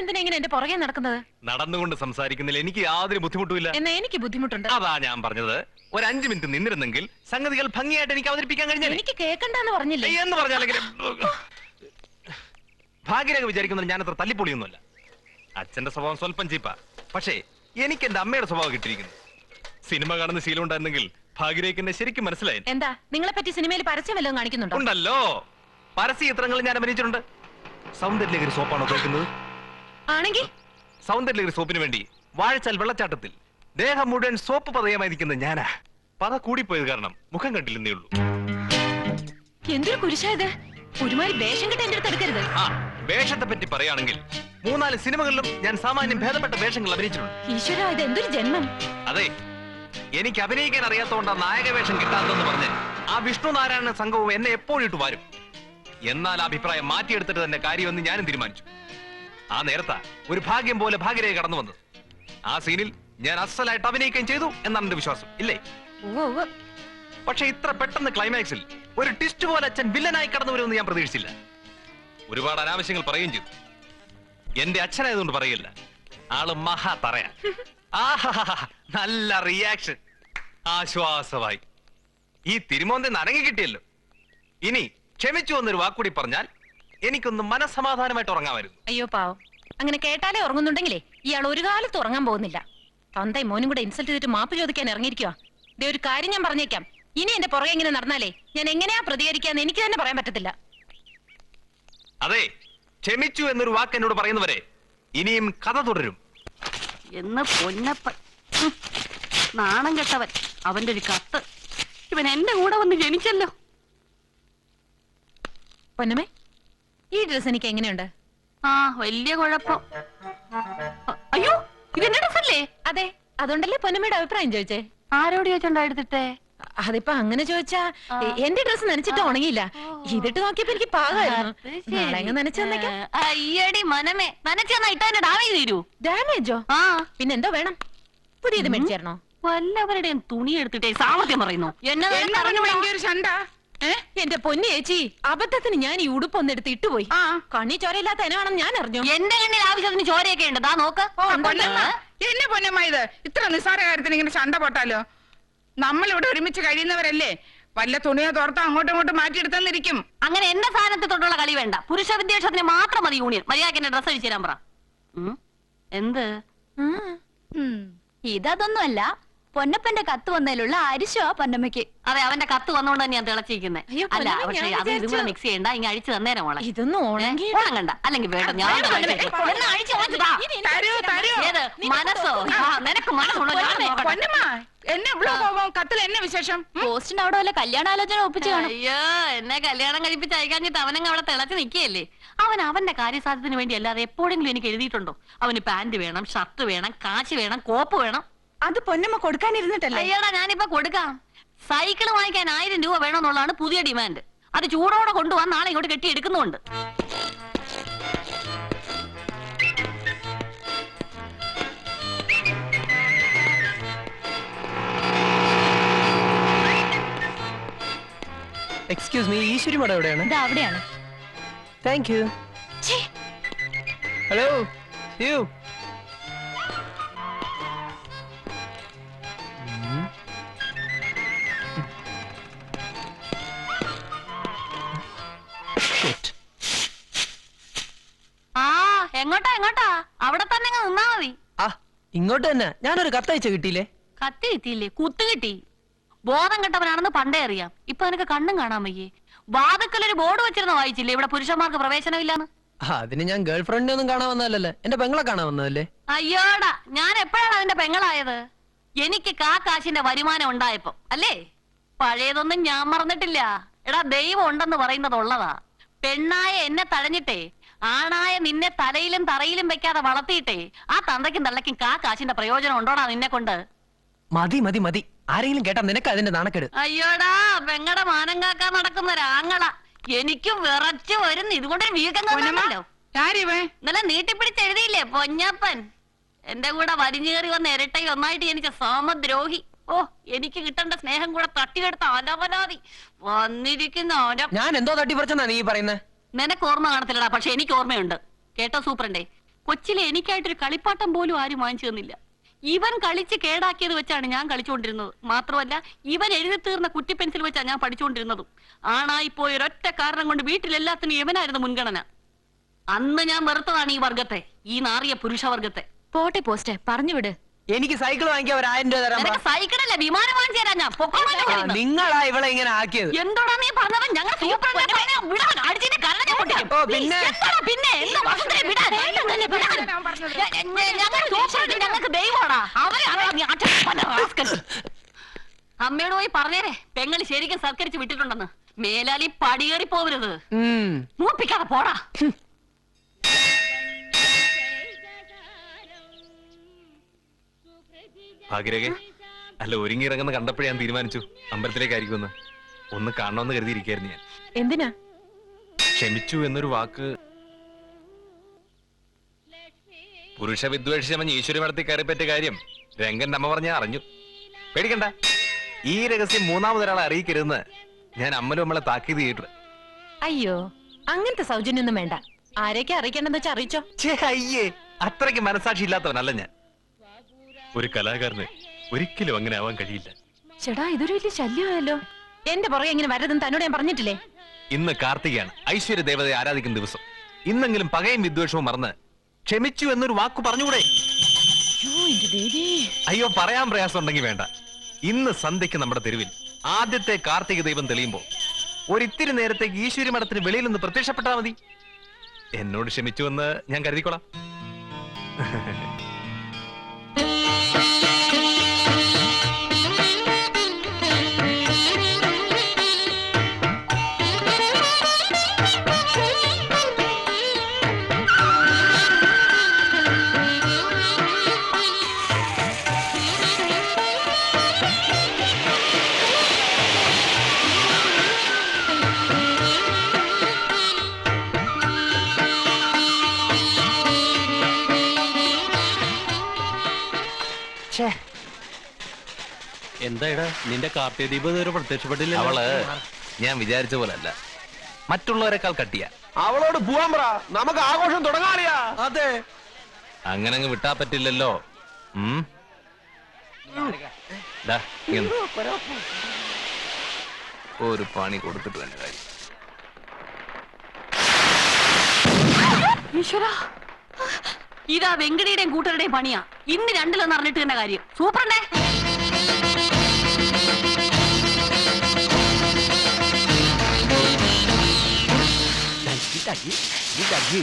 എന്തിനാ ഇങ്ങനെ എന്റെ പുറകെ നടക്കുന്നത്? നടന്നുകൊണ്ട് സംസാരിക്കുന്നതിൽ എനിക്ക് യാതൊരു ബുദ്ധിമുട്ടുമില്ല. എന്നാ എനിക്ക് ബുദ്ധിമുട്ടുണ്ട്. അതാ ഞാൻ പറഞ്ഞത്, ഒരു 5 മിനിറ്റ് നിന്നിരുന്നെങ്കിൽ സംഗതികൾ ഭംഗിയായിട്ട് എനിക്ക് അവതരിപ്പിക്കാൻ കഴിഞ്ഞാൽ. എനിക്ക് കേൾക്കണ്ടെന്ന് പറഞ്ഞില്ലേ? എന്ന് പറഞ്ഞാൽ ഭാഗ്യരേഖ വിചാരിക്കുന്നത് ഞാൻ അത്ര തല്ലിപ്പൊളിയൊന്നുമല്ല. അച്ഛന്റെ സ്വഭാവം സ്വല്പം ചീപ്പാ. പക്ഷേ എനിക്ക് എന്റെ അമ്മയുടെ സ്വഭാവം കിട്ടിയിരിക്കുന്നു. സിനിമ കാണുന്ന ശീലം ഉണ്ടായിരുന്നെങ്കിൽ ഭാഗ്യരേഖ ശരിക്കും മനസ്സിലായി. എന്താ നിങ്ങളെ പറ്റി സിനിമയിൽ പരസ്യം വല്ലതും കാണിക്കുന്നുണ്ടോ? ഉണ്ടല്ലോ, പരസ്യ ചിത്രങ്ങളിൽ ഞാൻ അഭിനയിച്ചിട്ടുണ്ട്. സൗന്ദര്യലഹരി സോപ്പാണോ ഉപയോഗിക്കുന്നത്? ആണെങ്കിൽ സൗന്ദര്യലഹരി സോപ്പിന് വേണ്ടി വാഴച്ചാൽ വെള്ളച്ചാട്ടത്തിൽ ദേഹം മുഴുവൻ സോപ്പ് പതയമായിരിക്കുന്നത് ഞാനാ. പത കൂടിപ്പോയത് കാരണം മുഖം കണ്ടില്ലെന്നേ ഉള്ളൂ. എന്തൊരു കുരിശായത്! ഒരുമാതിരി വേഷം കെട്ട് എന്റെ അടുത്ത് എടുക്കരുത്. ആ വേഷത്തെ പറ്റി പറയുകയാണെങ്കിൽ 3-4 സിനിമകളിലും ഞാൻ സാമാന്യം ഭേദപ്പെട്ട വേഷങ്ങൾ അഭിനയിച്ചിട്ടുണ്ട്. ഈശ്വര, ഇത് എന്തൊരു ജന്മം! അതെ, എനിക്ക് അഭിനയിക്കാൻ അറിയാത്തതുകൊണ്ടാ നായക വേഷം കിട്ടാത്തതെന്ന് പറഞ്ഞ് ആ വിഷ്ണു നാരായണ സംഘവും എന്നെ എപ്പോഴും ഇട്ട് വരും. എന്നാൽ അഭിപ്രായം മാറ്റിയെടുത്തിട്ട് തന്നെ കാര്യമെന്ന് ഞാനും തീരുമാനിച്ചു. ആ നേരത്താ ഒരു ഭാഗ്യം പോലെ ഭാഗ്യരേഖ കടന്നു വന്നത്. ആ സീനിൽ ഞാൻ അസലായിട്ട് അഭിനയിക്കുകയും ചെയ്തു എന്നാണ് എന്റെ വിശ്വാസം, ഇല്ലേ? പക്ഷെ ഇത്ര പെട്ടെന്ന് ക്ലൈമാക്സിൽ ഒരു ട്വിസ്റ്റ് പോലെ അച്ഛൻ വില്ലനായി കടന്നു വരുമെന്ന് ഞാൻ പ്രതീക്ഷിച്ചില്ല. ഒരുപാട് അനാവശ്യങ്ങൾ പറയുകയും ചെയ്തു. എന്റെ അച്ഛനായതുകൊണ്ട് പറയില്ല, ആള് മഹാ തറയാ. നല്ല റിയാക്ഷൻ, ആശ്വാസമായി. ഈ തിരുമോന്തെ നനങ്ങി കിട്ടിയല്ലോ. ഇനി ക്ഷമിച്ചു എന്നൊരു വാക്കുകൂടി പറഞ്ഞാൽ എനിക്കൊന്ന് മനസ്സമാധാനമായിട്ട് ഉറങ്ങാമായിരുന്നു. അയ്യോ പാവം, അങ്ങനെ കേട്ടാലേ ഉറങ്ങുന്നുണ്ടെങ്കിലേ ഇയാൾ ഒരു കാലത്ത് ഉറങ്ങാൻ പോകുന്നില്ല. തന്തയും മോനും കൂടെ ഇൻസൾട്ട് ചെയ്തിട്ട് മാപ്പ് ചോദിക്കാൻ ഇറങ്ങിയിരിക്കുക. ദേ ഒരു കാര്യം ഞാൻ പറഞ്ഞേക്കാം, ഇനി എന്റെ പുറകെ ഇങ്ങനെ നടന്നാലേ ഞാൻ എങ്ങനെയാ പ്രതികരിക്കാന്ന് എനിക്ക് തന്നെ പറയാൻ പറ്റത്തില്ല. അതെ, ക്ഷമിച്ചു എന്നൊരു വാക്ക് എന്നോട് പറയുന്നവരെ ഇനിയും കഥ തുടരും എന്ന് പൊന്നപ്പൻ. നാണം കെട്ടവൻ. അവന്റെ ഒരു കത്ത്. ഇവൻ എന്റെ കൂടെ വന്ന് ജനിച്ചല്ലോ. പൊന്നമ്മേ, ഈ ഡ്രസ് എനിക്ക് എങ്ങനെയുണ്ട്? ആ, വലിയ കുഴപ്പം. അയ്യോ, ഇതെന്റെ ഡ്രസ്സല്ലേ? അതെ, അതുകൊണ്ടല്ലേ പൊന്നമ്മയുടെ അഭിപ്രായം ചോദിച്ചേ. ആരോട് ചോദിച്ചോണ്ടാ എടുത്തിട്ടേ? അതിപ്പോ അങ്ങനെ ചോദിച്ചാ എന്റെ ഡ്രസ് നനച്ചിട്ട് ഉണങ്ങിയില്ല. ഇതിട്ട് നോക്കിയപ്പോ എനിക്ക് പാകമായിരുന്നു. നാളെ നനച്ചു തന്നേക്കാം. അയ്യടി മനമേ, നനച്ചെന്നാ ഇട്ടതിന്റെ ഡാമേജ് തീരൂ. ഡാമേജോ? ആ, പിന്നെന്തോ വേണം? പുതിയത് മേടിച്ചേരണോ? വല്ലവരുടെയും തുണി എടുത്തിട്ടേ സാമർത്ഥ്യം പറയുന്നു. എന്റെ പൊന്നി ചേച്ചി, അബദ്ധത്തിന് ഞാൻ ഈ ഉടുപ്പൊന്നെടുത്ത് ഇട്ടുപോയി. കണ്ണി ചോരയില്ലാത്ത എനാണെന്ന് ഞാൻ അറിഞ്ഞു. എന്റെ കണ്ണിൽ ആവശ്യത്തിന് ചോരയൊക്കെ ഉണ്ട്. ദാ നോക്ക്. എന്നെ പൊന്നമ്മ, ഇത് ഇത്ര നിസ്സാര കാര്യത്തിന് ഇങ്ങനെ ചണ്ട പൊട്ടാലോ? നമ്മളിവിടെ ഒരുമിച്ച് കഴിയുന്നവരല്ലേ? വല്ല തുണിയോ തോർത്തോ അങ്ങോട്ടും ഇങ്ങോട്ടും മാറ്റിയെടുത്തെന്നിരിക്കും. അങ്ങനെ എന്റെ സാധനത്തെ തൊട്ടുള്ള കളി വേണ്ട. പുരുഷ വിദ്യാഭ്യാസത്തിന് മാത്രം മതി യൂണിയൻ. മര്യാദക്ക് എന്റെ ഡ്രസ്സ് അഴിച്ചു തരാൻ പറ. എന്ത്? ഇതൊന്നുമല്ല, പൊന്നപ്പന്റെ കത്ത് വന്നതിലുള്ള അരിശോ പൊന്നമ്മയ്ക്ക്. അതെ, അവന്റെ കത്ത് വന്നോണ്ട് തന്നെ ഞാൻ തിളച്ചിരിക്കുന്നത്. അല്ല, പക്ഷെ അത് ഇതും കൂടെ മിക്സ് ചെയ്യണ്ട. ഇങ്ങനെ അഴിച്ചു തന്നേരം മോളെ. ഇതൊന്നും ഉണങ്ങണ്ട. അല്ലെങ്കിൽ വേണ്ട, ഞാൻ മനസ്സോ നിനക്ക് മനസ്സുള്ള എന്നെ കത്തിൽ എന്നെ വിശേഷം? പോസ്റ്റിന് അവിടെ വല്ല കല്യാണാലോചന ഒപ്പിച്ചു കാണും. അയ്യോ, എന്നെ കല്യാണം കഴിപ്പിച്ച് അയക്കാഞ്ഞിട്ട് അവനങ്ങ് അവിടെ തിളച്ച് നിൽക്കുകയല്ലേ. അവന്റെ കാര്യസാധ്യത്തിന് വേണ്ടി അല്ലാതെ എപ്പോഴെങ്കിലും എനിക്ക് എഴുതിയിട്ടുണ്ടോ? അവന് പാന്റ് വേണം, ഷർട്ട് വേണം, കാശ് വേണം, കോപ്പ് വേണം. അത് പൊന്നമ്മ കൊടുക്കാനിരുന്നിട്ടല്ലേ? അയ്യോടാ, ഞാനിപ്പോ കൊടുക്കാം. സൈക്കിൾ വാങ്ങിക്കാൻ 1000 രൂപ വേണമെന്നുള്ളതാണ് പുതിയ ഡിമാൻഡ്. അത് ചൂടോടെ കൊണ്ടുപോകാൻ നാളെ ഇങ്ങോട്ട് കെട്ടി എടുക്കുന്നുണ്ട്. എക്സ്ക്യൂസ് മീ, ഈശ്വരി മഠം എവിടെയാണ്? അവിടെയാണ്. Thank you. Hello, you. എങ്ങോട്ടാ എങ്ങോട്ടാ? അവിടെ തന്നെ നിന്നാ മതി. ആ, ഇങ്ങോട്ട് തന്നെ. ഞാനൊരു കത്തയച്ച കിട്ടിയില്ലേ? കത്തി കിട്ടിയില്ലേ? കുത്തു കിട്ടി. ബോധം കെട്ടവനാണെന്ന് പണ്ടേ അറിയാം. ഇപ്പൊ നിനക്ക് കണ്ണും കാണാൻ വയ്യേ? വാതുക്കലൊരു ബോർഡ് വെച്ചിരുന്ന വായിച്ചില്ലേ, ഇവിടെ പുരുഷന്മാർക്ക് പ്രവേശനമില്ലാന്ന്? അതിന് ഞാൻ ഗേൾ ഫ്രണ്ടിനെ ഒന്നും കാണാൻ വന്നതല്ലേ, എന്റെ പെങ്ങളെ കാണാൻ വന്നതല്ലേ. അയ്യോടാ, ഞാൻ എപ്പോഴാണ് അതിന്റെ പെങ്ങളായത്? എനിക്ക് കാശിന്റെ വരുമാനം ഉണ്ടായപ്പോ അല്ലേ? പഴയതൊന്നും ഞാൻ മറന്നിട്ടില്ല. എടാ, ദൈവം ഉണ്ടെന്ന് പറയുന്നത് ഉള്ളതാ. പെണ്ണായ എന്നെ തഴഞ്ഞിട്ടേ ആണായ നിന്നെ തലയിലും തറയിലും വെക്കാതെ വളർത്തിയിട്ടേ ആ തന്തയ്ക്കും തള്ളയ്ക്കും കാശിന്റെ പ്രയോജനം ഉണ്ടോടാ നിന്നെ കൊണ്ട്? മതി മതി മതി, ആരെങ്കിലും കേട്ടാ നിനക്ക് അതിന്റെ നാണക്കേട്. അയ്യോടാ, പെങ്ങടെ മാനം കാക്കാൻ നടക്കുന്ന ഒരാങ്ങള. എനിക്കും വിറച്ചു വരുന്നു. ഇതുകൊണ്ടൊരു വീക്കം കാണാമല്ലോ. ഇന്നലെ നീട്ടിപ്പിടിച്ച് എഴുതിയില്ലേ പൊന്നപ്പൻ? എന്റെ കൂടെ വലിഞ്ഞേറി വന്ന ഇരട്ടയിൽ ഒന്നായിട്ട് ജനിച്ച സാമദ്രോഹി. ഓ, എനിക്ക് കിട്ടേണ്ട സ്നേഹം കൂടെ തട്ടിയെടുത്ത അലവലാതി വന്നിരിക്കുന്ന. ഞാൻ എന്തോ തട്ടിപ്പറിച്ചെന്നാ നീ പറയുന്നത്? നിനക്ക് ഓർമ്മ കാണത്തില്ലടാ, പക്ഷെ എനിക്ക് ഓർമ്മയുണ്ട്. കേട്ടോ സൂപ്രണ്ടേ, കൊച്ചിലെ എനിക്കായിട്ടൊരു കളിപ്പാട്ടം പോലും ആരും വാങ്ങിച്ചു തന്നില്ല. ഇവൻ കളിച്ച് കേടാക്കിയത് വെച്ചാണ് ഞാൻ കളിച്ചുകൊണ്ടിരുന്നത്. മാത്രമല്ല ഇവൻ എഴുതി തീർന്ന കുറ്റി പെൻസിൽ വെച്ചാണ് ഞാൻ പഠിച്ചുകൊണ്ടിരുന്നതും. ആണായി പോയ ഒരൊറ്റ കാരണം കൊണ്ട് വീട്ടിലെല്ലാത്തിനും ഇവനായിരുന്നു മുൻഗണന. അന്ന് ഞാൻ വെറുത്തതാണ് ഈ വർഗത്തെ, ഈ നാറിയ പുരുഷവർഗത്തെ. പോട്ടെ പോസ്റ്റേ, പറഞ്ഞു വിട്. എനിക്ക് സൈക്കിൾ വാങ്ങിക്കാൻ ഒരു 1000 രൂപ തരാൻ പറ. നിനക്ക് സൈക്കിളല്ല വിമാനം വാങ്ങിച്ചു തരാം ഞാൻ. പൊക്കോളാൻ പറയുന്നത്. നിങ്ങളാ ഇവളെ ഇങ്ങനെ ആക്കിയത്. എന്തോടാ നീ പറഞ്ഞവൻ? ഞങ്ങൾ അടിച്ചിട്ട് കള്ള ഞാൻ പൊട്ടിക്കും. ഓ, പിന്നെ? എന്താടാ പിന്നെ? എന്താ വസുന്ധരെ വിടാൻ? ഞാൻ പറഞ്ഞത്. ഞങ്ങൾ സൂപ്പറുണ്ട്, ഞങ്ങൾക്ക് ദൈവമാടാ. അവരാണോ നീ അച്ഛൻ റാസ്കൽ. അമ്മയോട് പോയി പറഞ്ഞേരെ പെങ്ങള് ശരിക്കും സൽക്കരിച്ച് വിട്ടിട്ടുണ്ടെന്ന്. മേലാലി പടിയേറി പോവരുത്. മൂപ്പിക്കാതെ പോടാ. ഭാഗ്യരേഖ അല്ല, ഒരുങ്ങിയിറങ്ങുന്ന കണ്ടപ്പോഴേ ഞാൻ തീരുമാനിച്ചു അമ്പലത്തിലേക്കായിരിക്കുമെന്ന്. ഒന്ന് കാണണമെന്ന് കരുതിയിരിക്കായിരുന്നു ഞാൻ. എന്തിനാ? ക്ഷമിച്ചു എന്നൊരു വാക്ക് പുരുഷ വിദ്വേഷിച്ചമഞ്ഞ് ഈശ്വരി മടത്തി കയറിപ്പറ്റിയ കാര്യം രംഗന്റെ അമ്മ പറഞ്ഞ അറിഞ്ഞു. പേടിക്കണ്ട, ഈ രഹസ്യം മൂന്നാമതൊരാളെ അറിയിക്കരുതെന്ന് ഞാൻ അമ്മലും നമ്മളെ താക്കീത് ചെയ്തിട്ടുണ്ട്. അയ്യോ, അങ്ങനത്തെ സൗജന്യൊന്നും വേണ്ട. ആരൊക്കെ അറിയിക്കണ്ടെന്ന് വെച്ചാ അറിയിച്ചോ. അയ്യേ, അത്രയ്ക്ക് മനസാക്ഷി ഇല്ലാത്തവനല്ല ഞാൻ. ഒരു കലാകാരന് ഒരിക്കലും അങ്ങനെ ആവാൻ കഴിയില്ല. ചേട്ടാ, ഇതൊരു വലിയ ശല്യമായല്ലോ. എന്റെ പുറകെ ഇങ്ങനെ വരരുതെന്ന് തന്നോട് ഞാൻ പറഞ്ഞിട്ടില്ലേ? ഇന്ന് കാർത്തികയാണ്, ഐശ്വര്യ ദേവതയെ ആരാധിക്കുന്ന ദിവസം. ഇന്നെങ്കിലും പകയും വിദ്വേഷവും മറന്ന് ക്ഷമിച്ചു എന്നൊരു വാക്ക് പറഞ്ഞുകൂടെ? അയ്യോ, പറയാൻ പ്രയാസം ഉണ്ടെങ്കിൽ വേണ്ട. ഇന്ന് സന്ധ്യയ്ക്ക് നമ്മുടെ തെരുവിൽ ആദ്യത്തെ കാർത്തിക ദൈവം തെളിയുമ്പോ ഒരിത്തിരി നേരത്തേക്ക് ഈശ്വരി മഠത്തിന് വെളിയിൽ നിന്ന് പ്രത്യക്ഷപ്പെട്ടാൽ മതി. എന്നോട് ക്ഷമിച്ചുവെന്ന് ഞാൻ കരുതിക്കോളാം. എന്താ നിന്റെ കാർത്തിക ദീപം ഇതുവരെ പ്രത്യക്ഷപ്പെട്ടില്ല. അവള് ഞാൻ വിചാരിച്ച പോലെ അല്ല, മറ്റുള്ളവരെക്കാൾ കട്ടിയ. അവളോട് പോവാൻ പറ, നമുക്ക് ആഘോഷം തുടങ്ങാറിയാ. അതെ, അങ്ങനെ അങ്ങ് വിട്ടാ പറ്റില്ലല്ലോ. ദാ, ഇങ്ങ് നിന്ന്. ഒരു പണി കൊടുത്തിട്ട് തന്നെ കാര്യം. ഈശ്വരാ, ഇതാ വെങ്കടിയുടെയും കൂട്ടരുടെയും പണിയാ. ഇന്ന് രണ്ടിലൊന്ന് അറിഞ്ഞിട്ട് തന്നെ കാര്യം. സൂപ്പറണ്ടേ. ഇടകി